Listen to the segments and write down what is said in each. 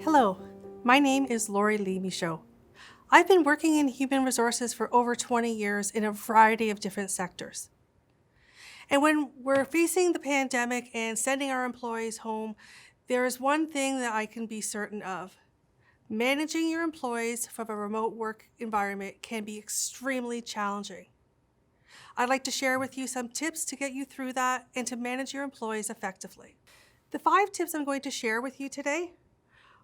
Hello, my name is Lori Lee Michaud. I've been working in human resources for over 20 years in a variety of different sectors. And when we're facing the pandemic and sending our employees home, there is one thing that I can be certain of. Managing your employees from a remote work environment can be extremely challenging. I'd like to share with you some tips to get you through that and to manage your employees effectively. The 5 tips I'm going to share with you today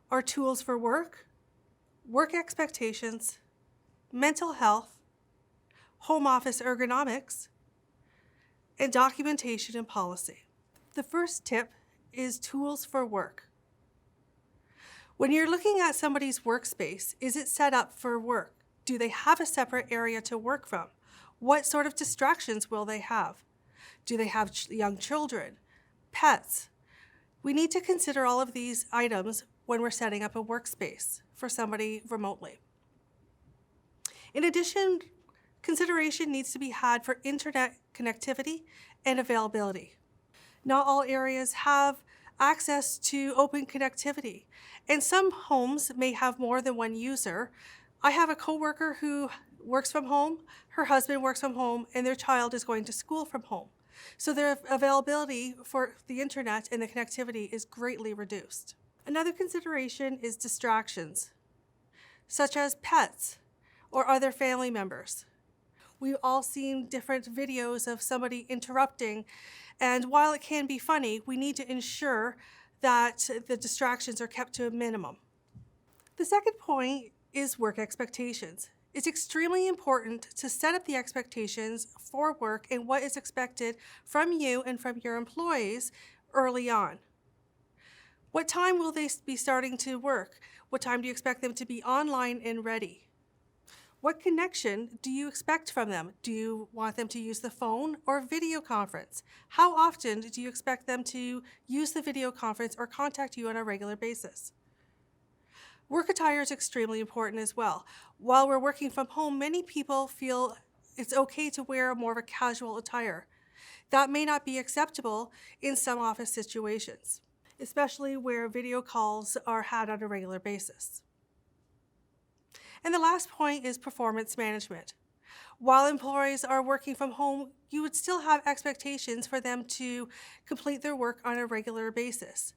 are tools for work, work expectations, mental health, home office ergonomics, and documentation and policy. The first tip is tools for work. When you're looking at somebody's workspace, is it set up for work? Do they have a separate area to work from? What sort of distractions will they have? Do they have young children, pets? We need to consider all of these items when we're setting up a workspace for somebody remotely. In addition, consideration needs to be had for internet connectivity and availability. Not all areas have access to open connectivity, and some homes may have more than one user. I have a coworker who works from home, her husband works from home, and their child is going to school from home. So their availability for the internet and the connectivity is greatly reduced. Another consideration is distractions, such as pets or other family members. We've all seen different videos of somebody interrupting, and while it can be funny, we need to ensure that the distractions are kept to a minimum. The second point is work expectations. It's extremely important to set up the expectations for work and what is expected from you and from your employees early on. What time will they be starting to work? What time do you expect them to be online and ready? What connection do you expect from them? Do you want them to use the phone or video conference? How often do you expect them to use the video conference or contact you on a regular basis? Work attire is extremely important as well. While we're working from home, many people feel it's okay to wear more of a casual attire. That may not be acceptable in some office situations, especially where video calls are had on a regular basis. And the last point is performance management. While employees are working from home, you would still have expectations for them to complete their work on a regular basis.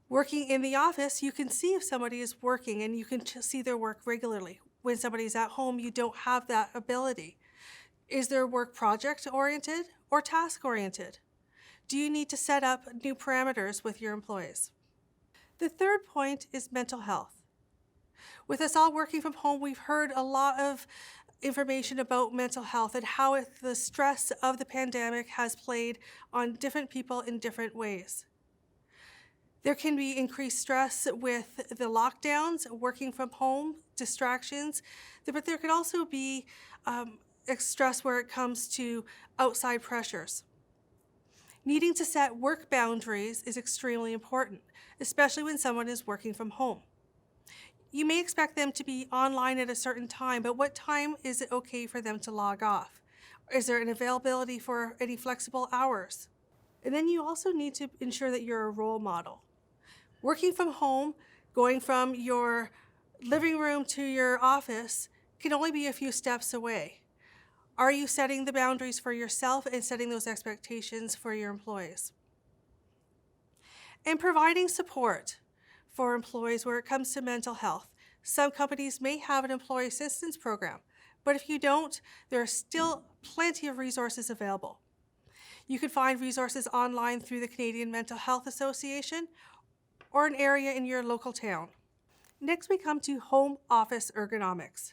Working in the office, you can see if somebody is working and you can see their work regularly. When somebody's at home, you don't have that ability. Is their work project-oriented or task-oriented? Do you need to set up new parameters with your employees? The third point is mental health. With us all working from home, we've heard a lot of information about mental health and how the stress of the pandemic has played on different people in different ways. There can be increased stress with the lockdowns, working from home, distractions, but there can also be stress where it comes to outside pressures. Needing to set work boundaries is extremely important, especially when someone is working from home. You may expect them to be online at a certain time, but what time is it okay for them to log off? Is there an availability for any flexible hours? And then you also need to ensure that you're a role model. Working from home, going from your living room to your office can only be a few steps away. Are you setting the boundaries for yourself and setting those expectations for your employees? And providing support for employees where it comes to mental health. Some companies may have an employee assistance program, but if you don't, there are still plenty of resources available. You can find resources online through the Canadian Mental Health Association or an area in your local town. Next, we come to home office ergonomics.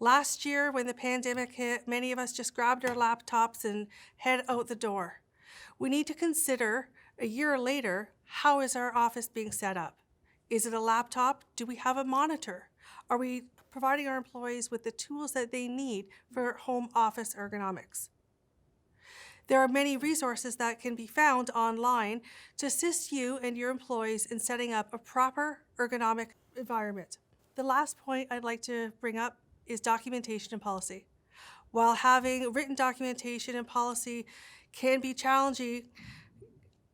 Last year, when the pandemic hit, many of us just grabbed our laptops and head out the door. We need to consider, a year later, how is our office being set up? Is it a laptop? Do we have a monitor? Are we providing our employees with the tools that they need for home office ergonomics? There are many resources that can be found online to assist you and your employees in setting up a proper ergonomic environment. The last point I'd like to bring up is documentation and policy. While having written documentation and policy can be challenging,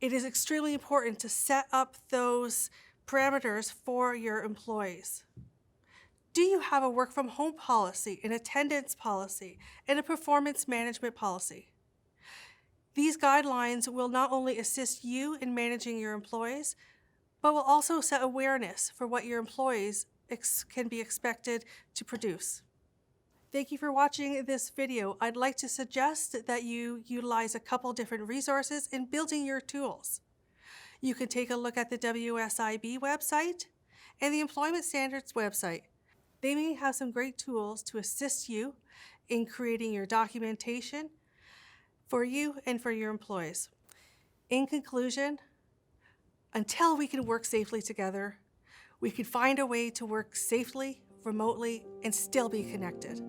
it is extremely important to set up those parameters for your employees? Do you have a work from home policy, an attendance policy, and a performance management policy? These guidelines will not only assist you in managing your employees, but will also set awareness for what your employees can be expected to produce. Thank you for watching this video. I'd like to suggest that you utilize a couple different resources in building your tools. You can take a look at the WSIB website and the Employment Standards website. They may have some great tools to assist you in creating your documentation for you and for your employees. In conclusion, until we can work safely together, we can find a way to work safely, remotely, and still be connected.